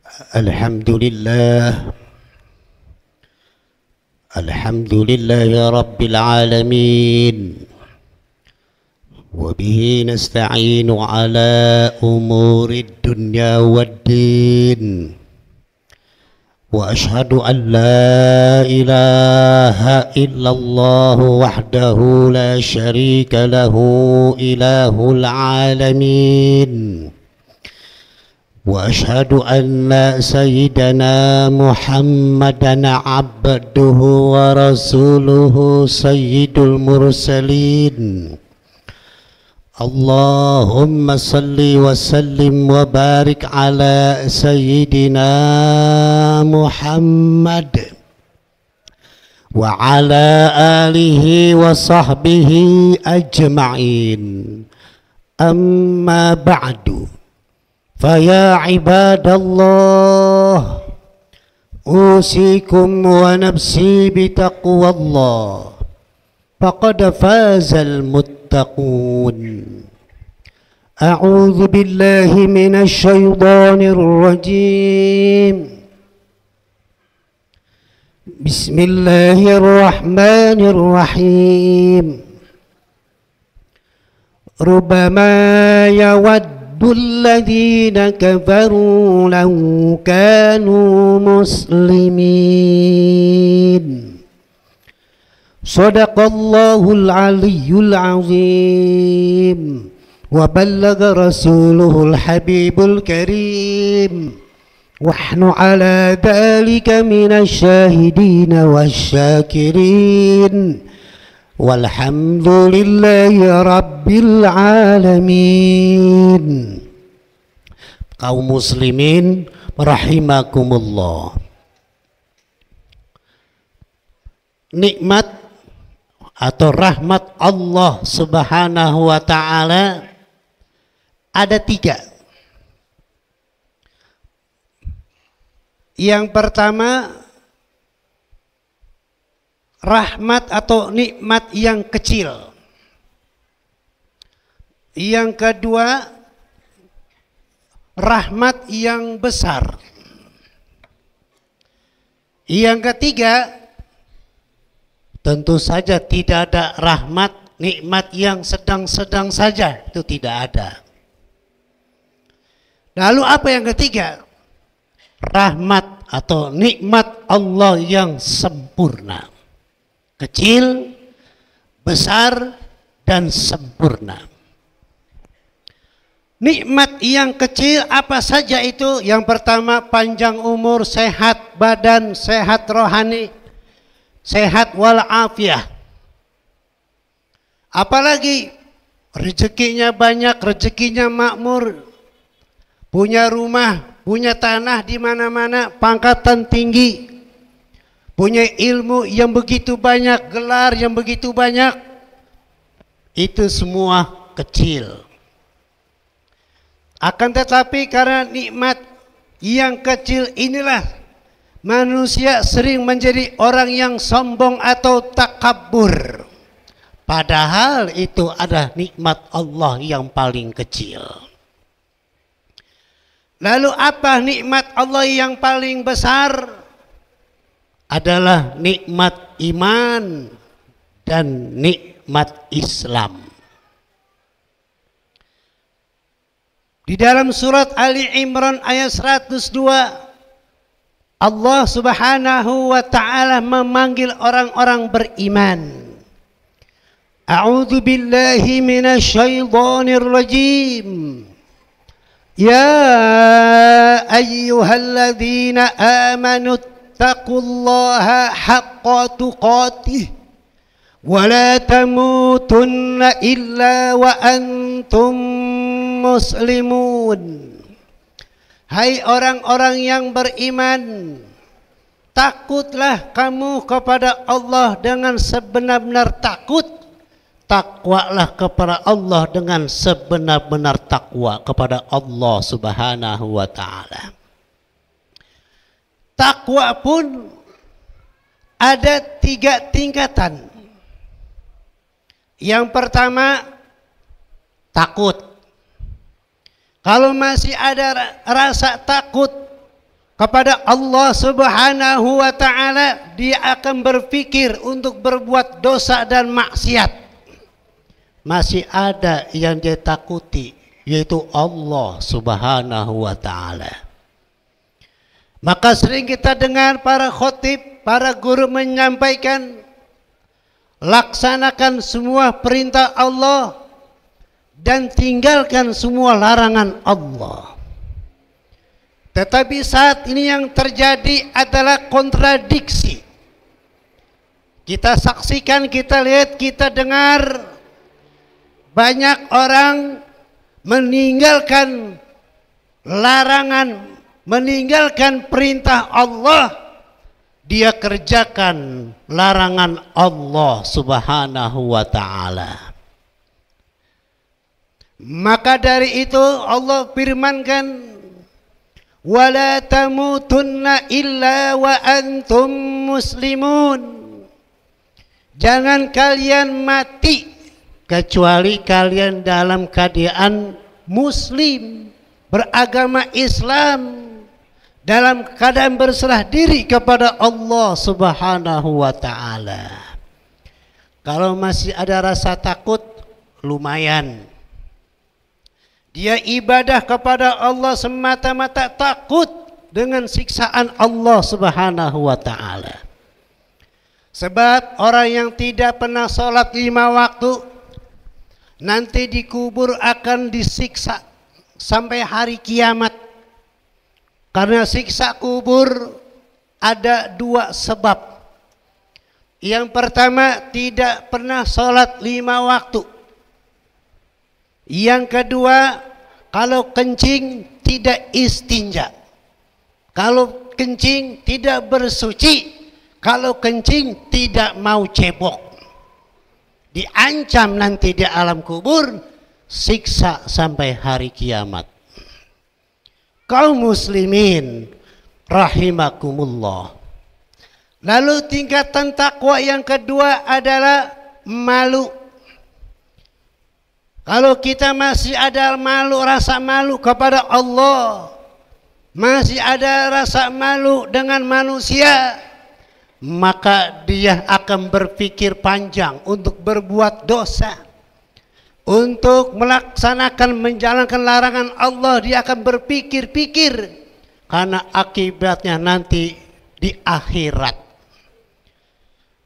الحمد لله رب العالمين، وبه نستعين على أمور الدنيا والدين، وأشهد أن لا إله إلا الله وحده لا شريك له إله العالمين، وأشهد أن سيدنا محمدا عبده ورسوله سيد المرسلين. اللهم صل وسلم وبارك على سيدنا محمد وعلى آله وصحبه أجمعين. أما بعد، فيا عباد الله، أوصيكم ونفسي بتقوى الله، فقد فاز المتقون. أعوذ بالله من الشيطان الرجيم. بسم الله الرحمن الرحيم. ربما يود الذين كفروا لو كانوا مسلمين. صدق الله العلي العظيم، وبلغ رسوله الحبيب الكريم، ونحن على ذلك من الشاهدين والشاكرين، والحمد لله رب العالمين. Kaum muslimin rahimakumullah. Nikmat atau rahmat Allah Subhanahu wa ta'ala ada 3. Yang pertama, rahmat atau nikmat yang kecil. Yang kedua, rahmat yang besar. Yang ketiga, tentu saja tidak ada rahmat, nikmat yang sedang-sedang saja, itu tidak ada. Lalu apa yang ketiga? Rahmat atau nikmat Allah yang sempurna. Kecil, besar, dan sempurna. Nikmat yang kecil apa saja itu? Yang pertama, panjang umur, sehat badan, sehat rohani, sehat walafiat. Apalagi rezekinya banyak, rezekinya makmur, punya rumah, punya tanah di mana-mana, pangkatan tinggi, punya ilmu yang begitu banyak, gelar yang begitu banyak. Itu semua kecil. Akan tetapi karena nikmat yang kecil inilah manusia sering menjadi orang yang sombong atau takabur. Padahal itu adalah nikmat Allah yang paling kecil. Lalu apa nikmat Allah yang paling besar? Adalah nikmat iman dan nikmat Islam. Di dalam surat Ali Imran ayat 102, Allah Subhanahu wa ta'ala memanggil orang-orang beriman. A'udzu billahi minasyaitonir rajim. Ya ayyuhalladzina amanu taqullaha haqqa tuqatih wa la tamutunna illa wa antum muslimun. Hai orang-orang yang beriman, takutlah kamu kepada Allah dengan sebenar-benar takut. Takwalah kepada Allah dengan sebenar-benar takwa kepada Allah Subhanahu wa ta'ala. Takwa pun ada 3 tingkatan. Yang pertama, takut. Kalau masih ada rasa takut, kepada Allah Subhanahu wa ta'ala, dia akan berpikir untuk berbuat dosa dan maksiat. Masih ada yang dia takuti, yaitu Allah Subhanahu wa ta'ala. Maka sering kita dengar para khotib, para guru menyampaikan, laksanakan semua perintah Allah dan tinggalkan semua larangan Allah. Tetapi saat ini yang terjadi adalah kontradiksi. Kita saksikan, kita lihat, kita dengar banyak orang meninggalkan larangan, meninggalkan perintah Allah, dia kerjakan larangan Allah Subhanahu wa ta'ala. Maka dari itu Allah firmankan, wala tamutunna illa wa antum muslimun. Jangan kalian mati kecuali kalian dalam keadaan muslim, beragama Islam, dalam keadaan berserah diri kepada Allah Subhanahu wa ta'ala. Kalau masih ada rasa takut, lumayan. Dia ibadah kepada Allah semata-mata takut dengan siksaan Allah Subhanahu wa ta'ala. Sebab orang yang tidak pernah sholat 5 waktu, nanti dikubur akan disiksa sampai hari kiamat. Karena siksa kubur ada 2 sebab. Yang pertama, tidak pernah sholat 5 waktu. Yang kedua, kalau kencing tidak istinja. Kalau kencing tidak bersuci. Kalau kencing tidak mau cebok. Diancam nanti di alam kubur, siksa sampai hari kiamat. Kaum muslimin rahimakumullah. Lalu tingkatan takwa yang kedua adalah malu. Kalau kita masih ada malu, rasa malu kepada Allah, masih ada rasa malu dengan manusia, maka dia akan berpikir panjang untuk berbuat dosa, untuk melaksanakan, menjalankan larangan Allah. Dia akan berpikir-pikir, karena akibatnya nanti di akhirat,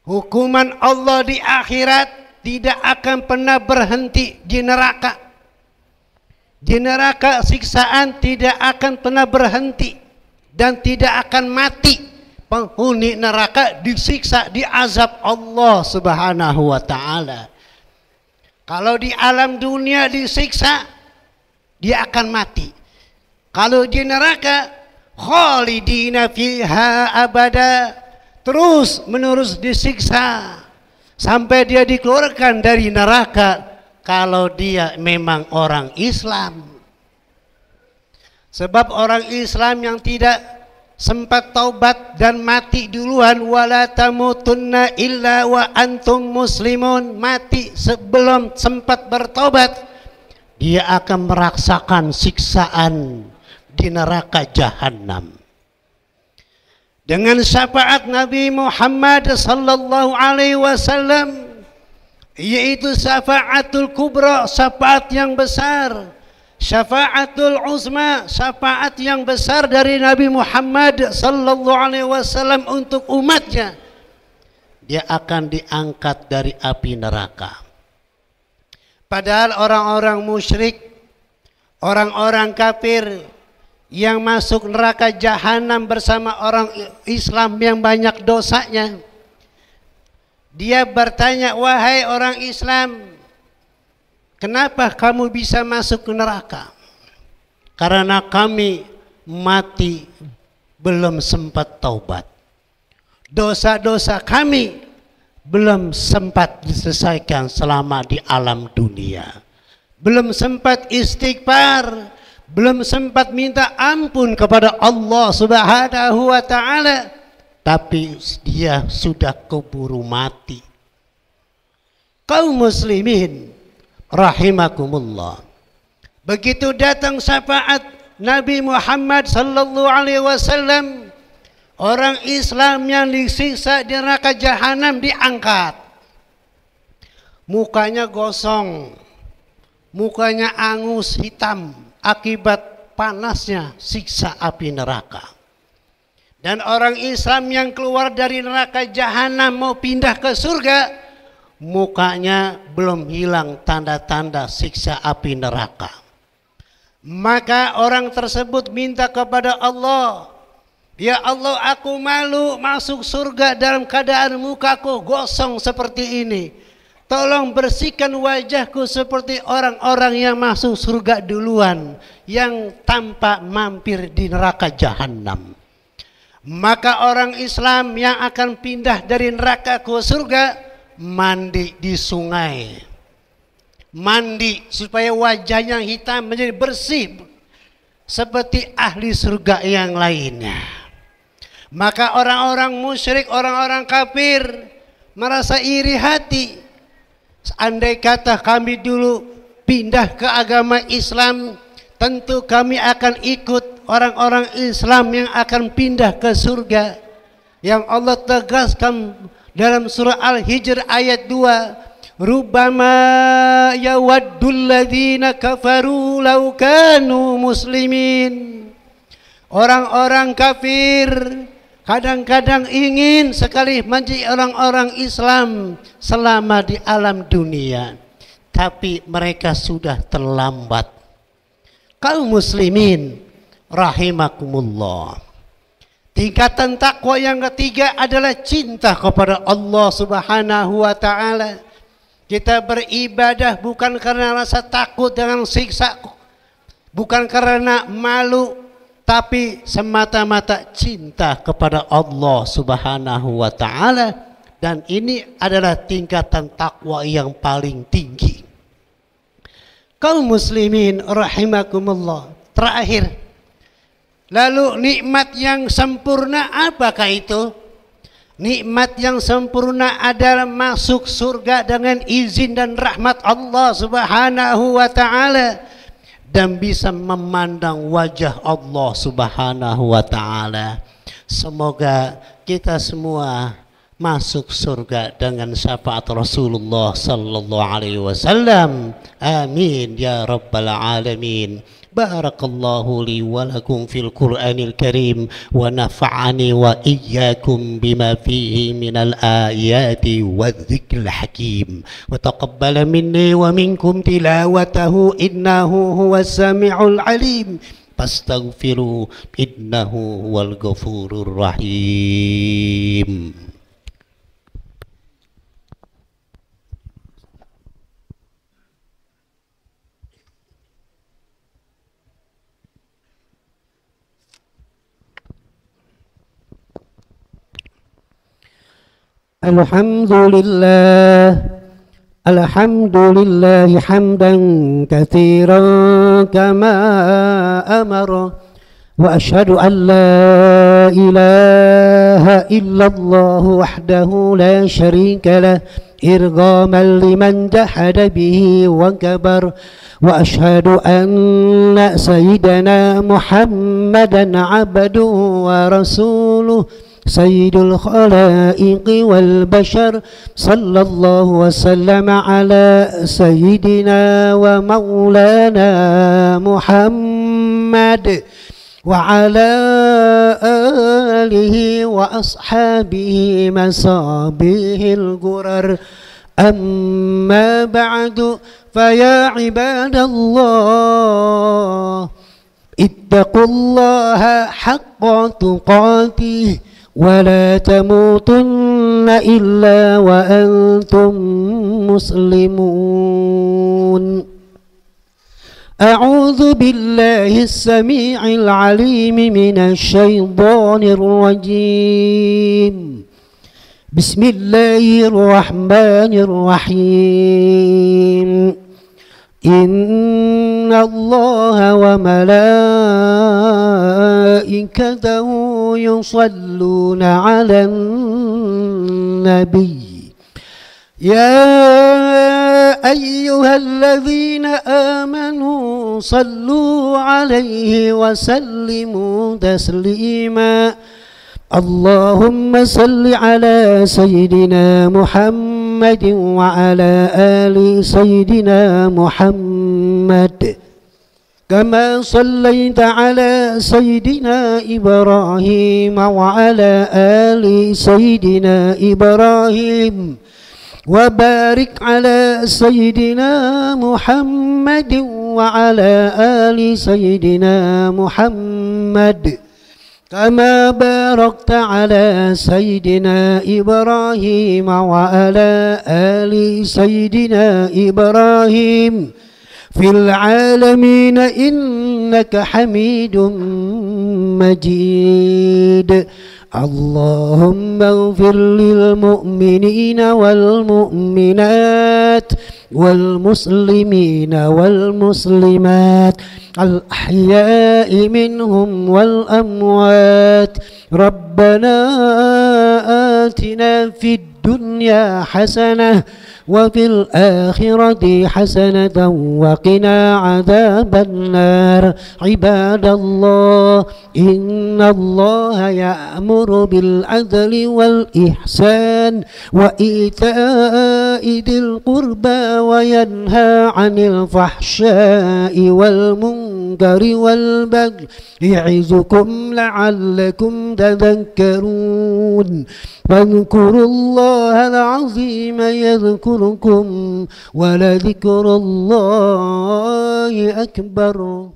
hukuman Allah di akhirat tidak akan pernah berhenti di neraka. Di neraka siksaan tidak akan pernah berhenti dan tidak akan mati. Penghuni neraka disiksa, diazab Allah Subhanahu wa ta'ala. Kalau di alam dunia disiksa, dia akan mati. Kalau di neraka, khalidina fiha abada, terus menerus disiksa sampai dia dikeluarkan dari neraka, kalau dia memang orang Islam. Sebab orang Islam yang tidak sempat taubat dan mati duluan, wala tamutunna illa wa antum muslimun, mati sebelum sempat bertobat, dia akan merasakan siksaan di neraka jahanam. Dengan syafaat Nabi Muhammad sallallahu alaihi wasallam, yaitu syafaatul kubra, syafaat yang besar, syafaatul uzma, syafaat yang besar dari Nabi Muhammad sallallahu alaihi wasallam untuk umatnya. Dia akan diangkat dari api neraka. Padahal orang-orang musyrik, orang-orang kafir yang masuk neraka jahanam bersama orang Islam yang banyak dosanya, dia bertanya, wahai orang Islam, kenapa kamu bisa masuk ke neraka? Karena kami mati belum sempat taubat. Dosa-dosa kami belum sempat diselesaikan selama di alam dunia. Belum sempat istighfar, belum sempat minta ampun kepada Allah Subhanahu wa ta'ala, tapi dia sudah keburu mati. Kaum muslimin rahimakumullah, begitu datang syafaat Nabi Muhammad sallallahu alaihi wasallam, orang Islam yang disiksa di neraka jahanam diangkat. Mukanya gosong, mukanya angus hitam akibat panasnya siksa api neraka. Dan orang Islam yang keluar dari neraka jahanam mau pindah ke surga, mukanya belum hilang tanda-tanda siksa api neraka. Maka orang tersebut minta kepada Allah, ya Allah, aku malu masuk surga dalam keadaan mukaku gosong seperti ini. Tolong bersihkan wajahku seperti orang-orang yang masuk surga duluan, yang tanpa mampir di neraka jahanam. Maka orang Islam yang akan pindah dari neraka ke surga mandi di sungai. Mandi supaya wajahnya hitam menjadi bersih seperti ahli surga yang lainnya. Maka orang-orang musyrik, orang-orang kafir merasa iri hati. Andai kata kami dulu pindah ke agama Islam, tentu kami akan ikut orang-orang Islam yang akan pindah ke surga. Yang Allah tegaskan dalam surah Al-Hijr ayat 2, Rubbama yawaddul ladzina kafaru law kanu muslimin. Orang-orang kafir kadang-kadang ingin sekali menjadi orang-orang Islam selama di alam dunia, tapi mereka sudah terlambat. Kaum muslimin rahimakumullah. Tingkatan takwa yang ketiga adalah cinta kepada Allah Subhanahu wa taala. Kita beribadah bukan karena rasa takut dengan siksa, bukan karena malu, tapi semata-mata cinta kepada Allah Subhanahu wa taala, dan ini adalah tingkatan takwa yang paling tinggi. Kaum muslimin rahimakumullah. Terakhir, lalu nikmat yang sempurna apakah itu? Nikmat yang sempurna adalah masuk surga dengan izin dan rahmat Allah Subhanahu wa taala, dan bisa memandang wajah Allah Subhanahu wa taala. Semoga kita semua masuk surga dengan syafaat Rasulullah sallallahu alaihi wasallam. Amin ya rabbal alamin. Barakallahu li wa lakum fil Qur'anil Karim wa nafa'ani wa iyyakum bima fihi minal ayati wadh-dhikril hakim wa taqabbala minni wa minkum tilawatahu innahu huwas samiul alim fastaghfiru innahu huwal ghafurur rahim. Alhamdulillah hamdan katsiran kama amara wa asyhadu an la ilaha illallah wahdahu la syarika lah irghaman liman jahada bihi wa kabar wa asyhadu anna sayyidana Muhammadan abduhu wa rasuluh سيد الخلائق والبشر صلى الله وسلم على سيدنا ومولانا محمد وعلى آله وأصحابه مصابيح الغرر. أما بعد فيا عباد الله اتقوا الله حق تقاته ولا تموتن إلا وأنتم مسلمون. أعوذ بالله السميع العليم من الشيطان الرجيم. بسم الله الرحمن الرحيم. إن الله وملائكته يصلون على النبي يا أيها الذين آمنوا صلوا عليه وسلموا تسليما اللهم صل على سيدنا محمد وعلى آل سيدنا محمد كما صليت على سيدنا إبراهيم وعلى آل سيدنا إبراهيم وبارك على سيدنا محمد وعلى آل سيدنا محمد كما باركت على سيدنا إبراهيم وعلى آل سيدنا إبراهيم في العالمين إنك حميد مجيد اللهم اغفر للمؤمنين والمؤمنات والمسلمين والمسلمات الأحياء منهم والأموات ربنا آتنا في الدنيا حسنة وفي الآخرة حسنة وقنا عذاب النار عباد الله إن الله يأمر بالعدل والإحسان وإيتاء ذي القربى وينهى عن الفحشاء والمنكر والبغي يعظكم لعلكم تذكرون فاذكروا الله العظيم يذكركم ولذكر الله أكبر